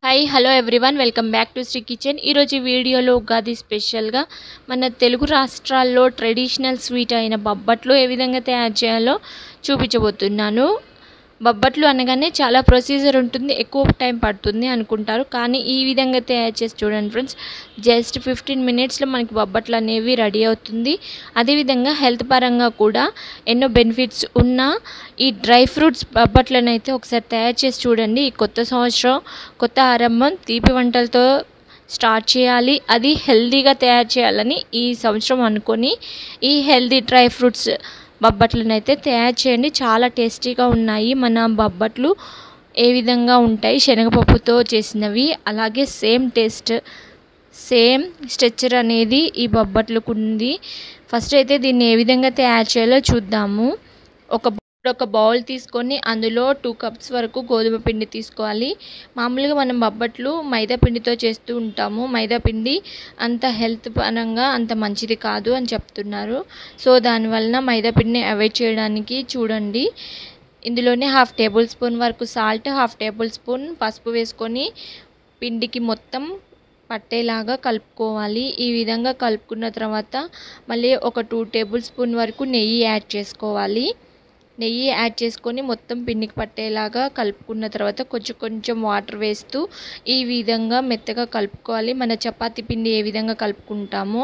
Hi hello everyone welcome back to Shri kitchen. ఈరోజు వీడియోలో ఉగాది స్పెషల్గా మన తెలుగు రాష్ట్రాల్లో ట్రెడిషనల్ స్వీట్ అయిన బొబ్బట్లు ఏ విధంగా తయారు చేయాలో చూపించబోతున్నాను. బొబ్బట్లు అనగానే చాలా ప్రొసీజర్ ఉంటుంది, ఎక్కువ టైం పడుతుంది అనుకుంటారు, కానీ ఈ విధంగా తయారు చేసి చూడండి ఫ్రెండ్స్. జస్ట్ 15 మినిట్స్లో మనకి బొబ్బట్లు అనేవి రెడీ అవుతుంది. అదేవిధంగా హెల్త్ పరంగా కూడా ఎన్నో బెనిఫిట్స్ ఉన్న ఈ డ్రై ఫ్రూట్స్ బొబ్బట్లను అయితే ఒకసారి తయారు చేసి చూడండి. ఈ కొత్త సంవత్సరం, కొత్త ఆరంభం తీపి వంటలతో స్టార్ట్ చేయాలి, అది హెల్తీగా తయారు చేయాలని ఈ సంవత్సరం అనుకొని ఈ హెల్తీ డ్రై ఫ్రూట్స్ బొబ్బట్లను అయితే తయారు చేయండి. చాలా టేస్టీగా ఉన్నాయి మన బొబ్బట్లు. ఏ విధంగా ఉంటాయి, శనగపప్పుతో చేసినవి, అలాగే సేమ్ టేస్ట్, సేమ్ స్ట్రక్చర్ అనేది ఈ బొబ్బట్లకు ఉంది. ఫస్ట్ అయితే దీన్ని ఏ విధంగా తయారు చేయాలో చూద్దాము. ఒక బౌల్ తీసుకొని అందులో 2 కప్స్ వరకు గోధుమ పిండి తీసుకోవాలి. మామూలుగా మనం బొబ్బట్లు మైదా పిండితో చేస్తూ ఉంటాము. మైదా పిండి అంత హెల్త్ పరంగా అంత మంచిది కాదు అని చెప్తున్నారు. సో దానివలన మైదా పిండిని అవాయిడ్ చేయడానికి చూడండి. ఇందులోనే 1/2 టేబుల్ స్పూన్ వరకు సాల్ట్, 1/2 టేబుల్ స్పూన్ పసుపు వేసుకొని పిండికి మొత్తం పట్టేలాగా కలుపుకోవాలి. ఈ విధంగా కలుపుకున్న తర్వాత మళ్ళీ ఒక 2 టేబుల్ స్పూన్ వరకు నెయ్యి యాడ్ చేసుకోవాలి. నెయ్యి యాడ్ చేసుకొని మొత్తం పిండికి పట్టేలాగా కలుపుకున్న తర్వాత కొంచెం వాటర్ వేస్తూ ఈ విధంగా మెత్తగా కలుపుకోవాలి. మన చపాతీ పిండి ఏ విధంగా కలుపుకుంటామో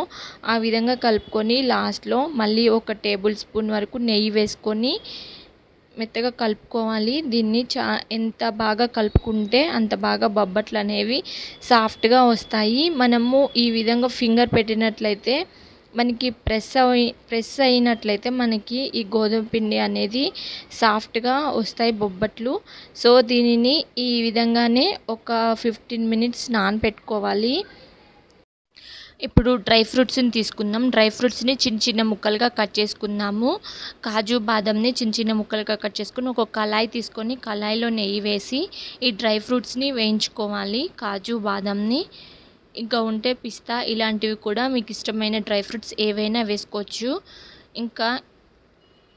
ఆ విధంగా కలుపుకొని లాస్ట్లో మళ్ళీ ఒక టేబుల్ స్పూన్ వరకు నెయ్యి వేసుకొని మెత్తగా కలుపుకోవాలి. దీన్ని ఎంత బాగా కలుపుకుంటే అంత బాగా బొబ్బట్లు అనేవి సాఫ్ట్గా వస్తాయి. మనము ఈ విధంగా ఫింగర్ పెట్టినట్లయితే మనకి ప్రెస్ అయినట్లయితే మనకి ఈ గోధుమ పిండి అనేది సాఫ్ట్గా వస్తాయి బొబ్బట్లు. సో దీనిని ఈ విధంగానే ఒక 15 మినిట్స్ నానబెట్టుకోవాలి. ఇప్పుడు డ్రై ఫ్రూట్స్ని తీసుకుందాం. డ్రై ఫ్రూట్స్ని చిన్న ముక్కలుగా కట్ చేసుకుందాము. కాజు బాదంని చిన్న ముక్కలుగా కట్ చేసుకుని ఒక కళాయి తీసుకొని కళాయిలో నెయ్యి వేసి ఈ డ్రై ఫ్రూట్స్ని వేయించుకోవాలి. కాజు బాదంని, ఇంకా ఉంటే పిస్తా, ఇలాంటివి కూడా మీకు ఇష్టమైన డ్రై ఫ్రూట్స్ ఏవైనా వేసుకోవచ్చు. ఇంకా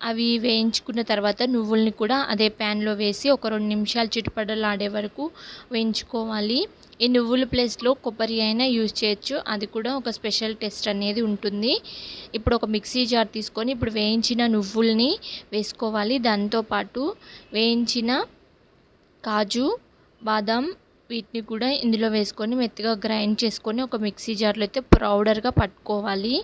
అవి వేయించుకున్న తర్వాత నువ్వుల్ని కూడా అదే ప్యాన్లో వేసి ఒక 2 నిమిషాలు చిటపటలాడే వరకు వేయించుకోవాలి. ఈ నువ్వుల ప్లేస్లో కొబ్బరి అయినా యూజ్ చేయొచ్చు, అది కూడా ఒక స్పెషల్ టేస్ట్ అనేది ఉంటుంది. ఇప్పుడు ఒక మిక్సీ జార్ తీసుకొని ఇప్పుడు వేయించిన నువ్వుల్ని వేసుకోవాలి. దాంతోపాటు వేయించిన కాజు బాదం వీటిని కూడా ఇందులో వేసుకొని మెత్తగా గ్రైండ్ చేసుకొని ఒక మిక్సీ జార్లో అయితే పౌడర్గా పట్టుకోవాలి.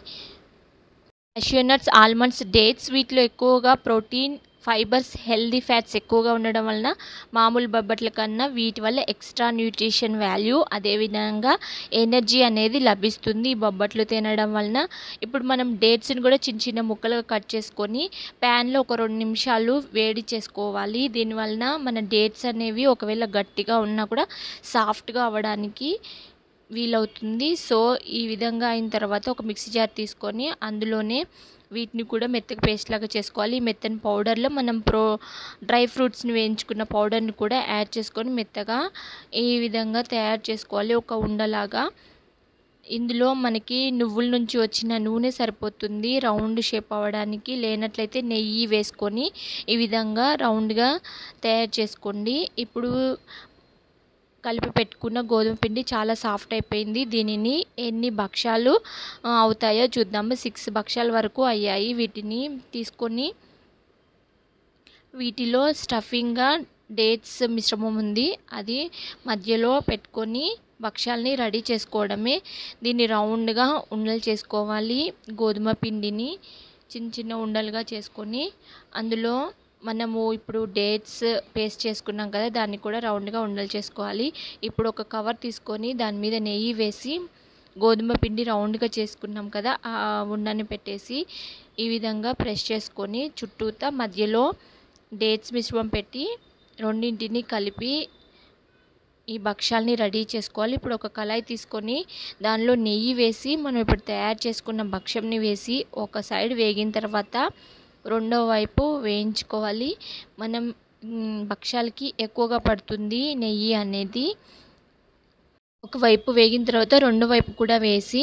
క్యాషియూ నట్స్, ఆల్మండ్స్, డేట్స్ వీటిలో ఎక్కువగా ప్రోటీన్, ఫైబర్స్, హెల్దీ ఫ్యాట్స్ ఎక్కువగా ఉండడం వలన మామూలు బొబ్బట్ల కన్నా వీటి వల్ల ఎక్స్ట్రా న్యూట్రిషన్ వాల్యూ, అదేవిధంగా ఎనర్జీ అనేది లభిస్తుంది ఈ బొబ్బట్లు తినడం వలన. ఇప్పుడు మనం డేట్స్ని కూడా చిన్న ముక్కలుగా కట్ చేసుకొని ప్యాన్లో ఒక 2 నిమిషాలు వేడి చేసుకోవాలి. దీనివలన మన డేట్స్ అనేవి ఒకవేళ గట్టిగా ఉన్నా కూడా సాఫ్ట్గా అవ్వడానికి వీలవుతుంది. సో ఈ విధంగా అయిన తర్వాత ఒక మిక్సీ జార్ తీసుకొని అందులోనే వీటిని కూడా మెత్తగా పేస్ట్ లాగా చేసుకోవాలి. ఈ మెత్తని పౌడర్లో మనం డ్రై ఫ్రూట్స్ని వేయించుకున్న పౌడర్ని కూడా యాడ్ చేసుకొని మెత్తగా ఈ విధంగా తయారు చేసుకోవాలి ఒక ఉండలాగా. ఇందులో మనకి నువ్వుల నుంచి వచ్చిన నూనె సరిపోతుంది రౌండ్ షేప్ అవ్వడానికి. లేనట్లయితే నెయ్యి వేసుకొని ఈ విధంగా రౌండ్గా తయారు చేసుకోండి. ఇప్పుడు కలిపి పెట్టుకున్న గోధుమ పిండి చాలా సాఫ్ట్ అయిపోయింది. దీనిని ఎన్ని భక్షాలు అవుతాయో చూద్దాము. 6 భక్షాల వరకు అయ్యాయి. వీటిని తీసుకొని వీటిలో స్టఫింగ్గా డేట్స్ మిశ్రమం ఉంది, అది మధ్యలో పెట్టుకొని భక్షాలని రెడీ చేసుకోవడమే. దీన్ని రౌండ్గా ఉండలు చేసుకోవాలి. గోధుమ పిండిని చిన్న ఉండలుగా చేసుకొని అందులో మనము ఇప్పుడు డేట్స్ పేస్ట్ చేసుకున్నాం కదా, దాన్ని కూడా రౌండ్గా ఉండలు చేసుకోవాలి. ఇప్పుడు ఒక కవర్ తీసుకొని దాని మీద నెయ్యి వేసి గోధుమ పిండి రౌండ్గా చేసుకున్నాం కదా, ఆ ఉండని పెట్టేసి ఈ విధంగా ప్రెస్ చేసుకొని చుట్టూతా మధ్యలో డేట్స్ మిశ్రమం పెట్టి రెండింటిని కలిపి ఈ భక్షాలని రెడీ చేసుకోవాలి. ఇప్పుడు ఒక కళాయి తీసుకొని దానిలో నెయ్యి వేసి మనం ఇప్పుడు తయారు చేసుకున్న భక్షంని వేసి ఒక సైడ్ వేగిన తర్వాత రెండో వైపు వేయించుకోవాలి. మనం భక్షాలకి ఎక్కువగా పడుతుంది నెయ్యి అనేది. ఒకవైపు వేగిన తర్వాత రెండో వైపు కూడా వేసి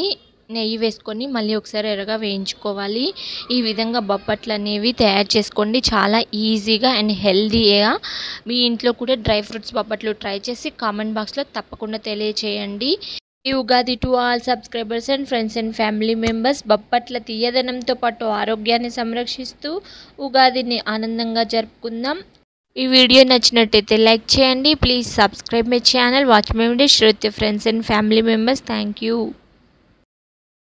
నెయ్యి వేసుకొని మళ్ళీ ఒకసారి ఎర్రగా వేయించుకోవాలి. ఈ విధంగా బొబ్బట్లు అనేవి తయారు చేసుకోండి. చాలా ఈజీగా అండ్ హెల్తీగా. మీ ఇంట్లో కూడా డ్రై ఫ్రూట్స్ బొబ్బట్లు ట్రై చేసి కామెంట్ బాక్స్లో తప్పకుండా తెలియచేయండి. ఈ Ugadi to all subscribers and friends and family members. బొబ్బట్ల తీయదనంతో పాటు ఆరోగ్యాన్ని సంరక్షిస్తూ ఉగాదిని ఆనందంగా జరుపుకుందాం. ఈ వీడియో నచ్చినట్టయితే లైక్ చేయండి. Please subscribe my channel. Watch my videos with friends and family members. Thank you.